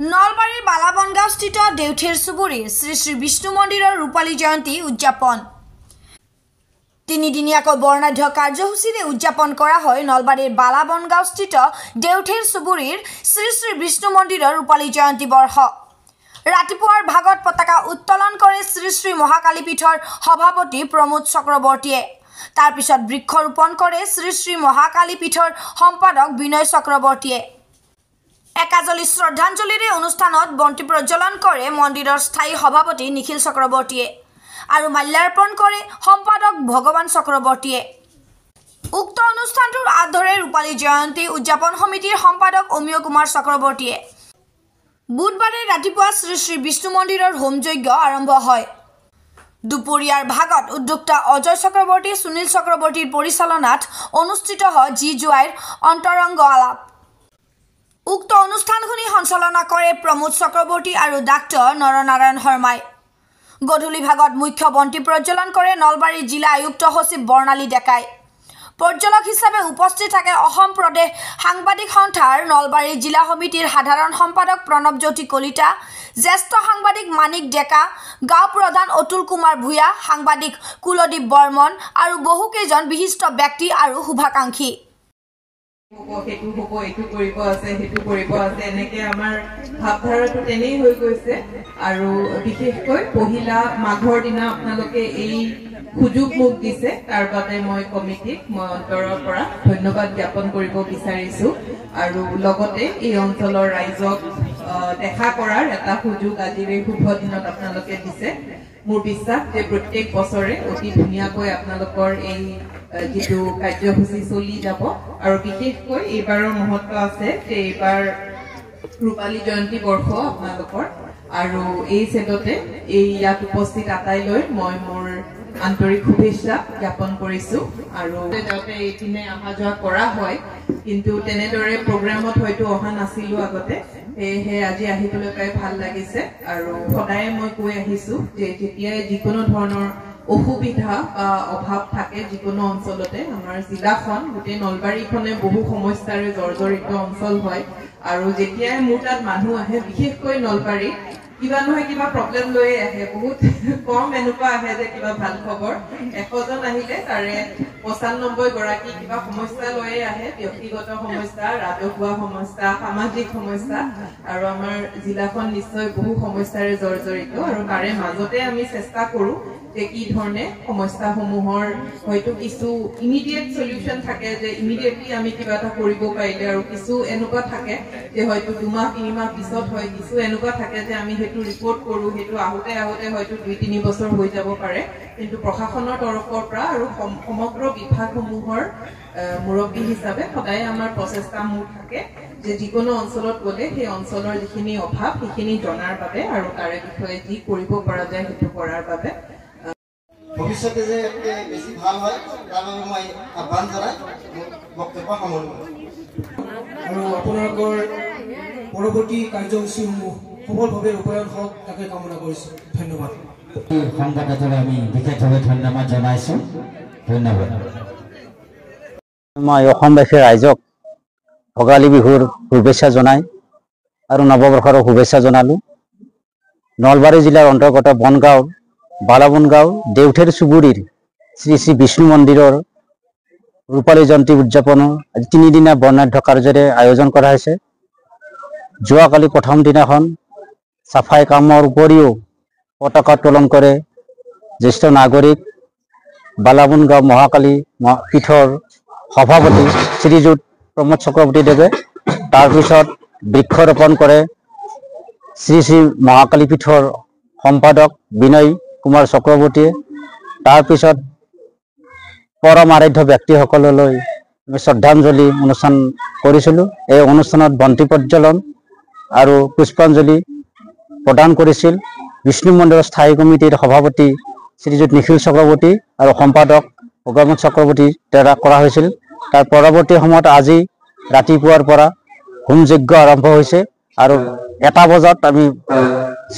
নলবাৰীৰ বালাবনগাঁওস্থিত দেউঠেৰ চুবুৰীৰ শ্ৰী শ্ৰী বিষ্ণু মন্দিৰৰ ৰূপালী জয়ন্তী উদযাপন। তিনিদিনীয়াকৈ বৰ্ণাঢ্য কাৰ্যসূচীৰে উদযাপন কৰা হয় নলবাৰীৰ বালাবনগাঁওস্থিত দেউঠেৰ চুবুৰীৰ শ্ৰী শ্ৰী বিষ্ণু মন্দিৰৰ ৰূপালী জয়ন্তী বৰ্ষ। ৰাতিপুৱাৰ ভাগত পতাকা উত্তোলন কৰে শ্ৰী শ্ৰী মহাকালী পীঠৰ সভাপতি প্ৰমোদ চক্ৰৱৰ্তীয়ে। তাৰ পিছত বৃক্ষৰোপণ কৰে শ্ৰী শ্ৰী মহাকালী পীঠৰ সম্পাদক বিনয় চক্ৰৱৰ্তীয়ে। একাজলি শ্ৰদ্ধাঞ্জলিৰে অনুষ্ঠানত বন্তি প্ৰজ্বলন কৰে মন্দিৰৰ স্থায়ী সভাপতি নিখিল চক্ৰৱৰ্তীয়ে আৰু মাল্যাৰ্পণ কৰে সম্পাদক ভগৱান চক্ৰৱৰ্তীয়ে। উক্ত অনুষ্ঠানটোৰ আঁত ধৰে ৰূপালী জয়ন্তী উদযাপন সমিতিৰ সম্পাদক অমিয় কুমাৰ চক্ৰৱৰ্তীয়ে। বুধবাৰে ৰাতিপুৱা শ্ৰী শ্ৰী বিষ্ণু মন্দিৰৰ হোম যজ্ঞ আৰম্ভ হয়। দুপৰীয়াৰ ভাগত উদ্যোক্তা অজয় চক্ৰৱৰ্তী সুনীল চক্ৰৱৰ্তীৰ পৰিচালনাত অনুষ্ঠিত হয় জি জোৱাইৰ অন্তৰংগ আলাপ। উক্ত অনুষ্ঠানখনি সঞ্চালনা কৰে প্ৰমোদ চক্ৰৱৰ্তী আৰু ডাক্তৰ নৰনাৰায়ণ শৰ্মাই। গধূলি ভাগত মুখ্য বন্তি প্ৰজ্বলন কৰে নলবাৰী জিলা আয়ুক্ত সচিব বৰ্ণালী ডেকাই। পৰ্যলক হিচাপে উপস্থিত থাকে অসম প্ৰদেশ সাংবাদিক সন্থাৰ নলবাৰী জিলা সমিতিৰ সাধাৰণ সম্পাদক প্ৰণৱ জ্যোতি কলিতা, জ্যেষ্ঠ সাংবাদিক মানিক ডেকা, গাঁও প্ৰধান অতুল কুমাৰ ভূঞা, সাংবাদিক কুলদীপ বৰ্মন আৰু বহুকেইজন বিশিষ্ট ব্যক্তি আৰু শুভাকাংক্ষী। এনেকে আমাৰ ভাৱধাৰাটো তেনেই হৈ গৈছে আৰু বিশেষকৈ পহিলা মাঘৰ দিনা আপোনালোকে এই সুযোগ মোক দিছে, তাৰ বাবে মই কমিটিক মই অন্তৰৰ পৰা ধন্যবাদ জ্ঞাপন কৰিব বিচাৰিছো আৰু লগতে এই অঞ্চলৰ ৰাইজক দেখা কৰাৰ এটা সুযোগ আজিৰ এই শুভ দিনত আপোনালোকে দিছে। মোৰ বিশ্বাস যে প্ৰত্যেক বছৰে অতি ধুনীয়াকৈ আপোনালোকৰ এই যিটো কাৰ্যসূচী চলি যাব আৰু বিশেষকৈ এইবাৰৰ মহত্ব আছে যে এইবাৰ ৰূপালী জয়ন্তী বৰ্ষ আপোনালোকৰ আৰু এই ছেটতে এই ইয়াত উপস্থিত আটাইলৈ মই মোৰ আন্তৰিক শুভেচ্ছা জ্ঞাপন কৰিছো আৰু যাতে এইপিনে অহা যোৱা কৰা হয়, কিন্তু তেনেদৰে প্ৰগ্ৰামত হয়তো অহা নাছিলো আগতে, সেয়েহে আজি আহিবলৈ পাই ভাল লাগিছে আৰু সদায় মই কৈ আহিছো যে যেতিয়াই যিকোনো ধৰণৰ অসুবিধা বা অভাৱ থাকে যিকোনো অঞ্চলতে, আমাৰ জিলাখন গোটেই নলবাৰীখনে বহু সমস্যাৰে জৰ্জৰিত অঞ্চল হয় আৰু যেতিয়াই মোৰ তাত মানুহ আহে, বিশেষকৈ নলবাৰী কিবা নহয় কিবা প্ৰব্লেম লৈ আহে, বহুত কম এনেকুৱা আহে যে কিবা ভাল খবৰ। 100 জন আহিলে তাৰে 95 গৰাকী কিবা সমস্যা লৈয়ে আহে, ব্যক্তিগত সমস্যা, ৰাজহুৱা সমস্যা, সামাজিক সমস্যা আৰু আমাৰ জিলাখন নিশ্চয় বহু সমস্যাৰে জৰ্জৰিত আৰু তাৰে মাজতে আমি চেষ্টা কৰো যে কি ধৰণে সমস্যাসমূহৰ হয়তো কিছু ইমিডিয়েট সলিউশন থাকে যে ইমিডিয়েটলি আমি কিবা এটা কৰিব পাৰিলে আৰু কিছু এনেকুৱা থাকে যে হয়তো 2 মাহ 3 মাহ পিছত হয়, কিছু এনেকুৱা থাকে যে আমি সেইটো ৰিপৰ্ট কৰো, সেইটো আহোতে হয়তো 2-3 বছৰ হৈ যাব পাৰে, কিন্তু প্ৰশাসনৰ তৰফৰ পৰা আৰু সমগ্ৰ বিভাগসমূহৰ মুৰব্বী হিচাপে সদায় আমাৰ প্ৰচেষ্টা মোৰ থাকে যে যিকোনো অঞ্চলত গ'লে সেই অঞ্চলৰ যিখিনি অভাৱ সেইখিনি জনাৰ বাবে আৰু তাৰে বিষয়ে যি কৰিব পৰা যায় সেইটো কৰাৰ বাবে। ভৱিষ্যতে যে বেছি ভাল হয় তাৰ বাবে মই আহ্বান জনাই বক্তব্য সামৰিলোঁ আৰু আপোনালোকৰ পৰৱৰ্তী কাৰ্যসূচীসমূহ সফলভাৱে ৰূপায়ণ হওক তাকে কামনা কৰিছোঁ। ধন্যবাদ। সংবাদদাতাক আমি বিশেষভাৱে ধন্যবাদ জনাইছোঁ। ধন্যবাদ। মই অসমবাসী ৰাইজক ভোগালী বিহুৰ শুভেচ্ছা জনাই আৰু নৱবৰ্ষৰ শুভেচ্ছা জনালোঁ। নলবাৰী জিলাৰ অন্তৰ্গত বনগাঁও বালাবনগাঁও দেউঠেৰ চুবুৰীৰ শ্ৰী শ্ৰী বিষ্ণু মন্দিৰৰ ৰূপালী জয়ন্তী উদযাপনৰ আজি 3 দিনীয়া বৰ্ণাঢ্য কাৰ্যৰে আয়োজন কৰা হৈছে। যোৱাকালি প্ৰথম দিনাখন চাফাই কামৰ উপৰিও পতাকা উত্তোলন কৰে জ্যেষ্ঠ নাগৰিক বালাবনগাঁও মহাকালী পীঠৰ সভাপতি শ্ৰীযুত প্ৰমোদ চক্ৰৱৰ্তী দেৱে। তাৰপিছত বৃক্ষৰোপণ কৰে শ্ৰী শ্ৰী মহাকালী পীঠৰ সম্পাদক বিনয় কুমাৰ চক্ৰৱৰ্তীয়ে। তাৰপিছত পৰম আৰাধ্য ব্যক্তিসকললৈ শ্ৰদ্ধাঞ্জলি অনুষ্ঠান কৰিছিলোঁ। এই অনুষ্ঠানত বন্তি প্ৰজ্বলন আৰু পুষ্পাঞ্জলি প্ৰদান কৰিছিল বিষ্ণু মন্দিৰৰ স্থায়ী কমিটিৰ সভাপতি শ্ৰীযুত নিখিল চক্ৰৱৰ্তী আৰু সম্পাদক ভগৱান চক্ৰৱৰ্তীৰ দ্বাৰা কৰা হৈছিল। তাৰ পৰৱৰ্তী সময়ত আজি ৰাতিপুৱাৰ পৰা হোম যজ্ঞ আৰম্ভ হৈছে আৰু 1 বজাত আমি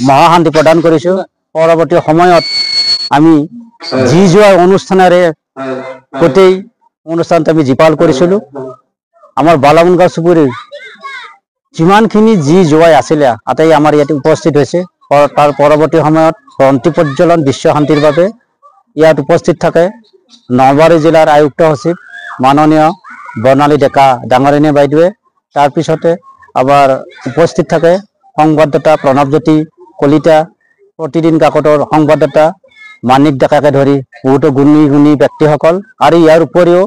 মহাশান্তি প্ৰদান কৰিছোঁ। পৰৱৰ্তী সময়ত আমি জি জোৱাৰ অনুষ্ঠানেৰে গোটেই অনুষ্ঠানটো আমি জীপাল কৰিছিলোঁ। আমাৰ বালাবনগাঁও চুবুৰীৰ যিমানখিনি যি জোৱাই আছিলে আটাই আমাৰ ইয়াতে উপস্থিত হৈছে। তাৰ পৰৱৰ্তী সময়ত শান্তি প্ৰজ্বলন বিশ্ব শান্তিৰ বাবে ইয়াত উপস্থিত থাকে নলবাৰী জিলাৰ আয়ুক্ত সচিব মাননীয় বৰ্ণালী ডেকা ডাঙৰীণী বাইদেৱে। তাৰপিছতে আমাৰ উপস্থিত থাকে সংবাদদাতা প্ৰণৱজ্যোতি কলিতা, প্ৰতিদিন কাকতৰ সংবাদদাতা মানিক ডেকাকে ধৰি বহুতো গুণী ব্যক্তিসকল, আৰু ইয়াৰ উপৰিও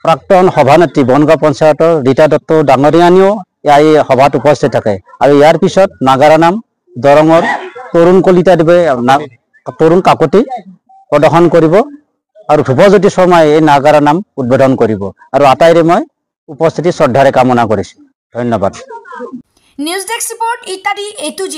প্ৰাক্তন সভানেত্ৰী বনগাঁও পঞ্চায়তৰ ৰীতা দত্ত ডাঙৰীয়ানীও এই সভাত উপস্থিত থাকে। আৰু ইয়াৰ পিছত নাগাৰা নাম দৰঙৰ তৰুণ কলিতাদেৱে তৰুণ কাকতি প্ৰদৰ্শন কৰিব আৰু ধ্ৰুৱজ্যোতি শৰ্মাই এই নাগাৰা নাম উদ্বোধন কৰিব। আৰু আটাইৰে মই উপস্থিতি শ্ৰদ্ধাৰে কামনা কৰিছোঁ। ধন্যবাদ। নিউজ ডেস্ক ৰিপোৰ্ট ইত্যাদি A to Z।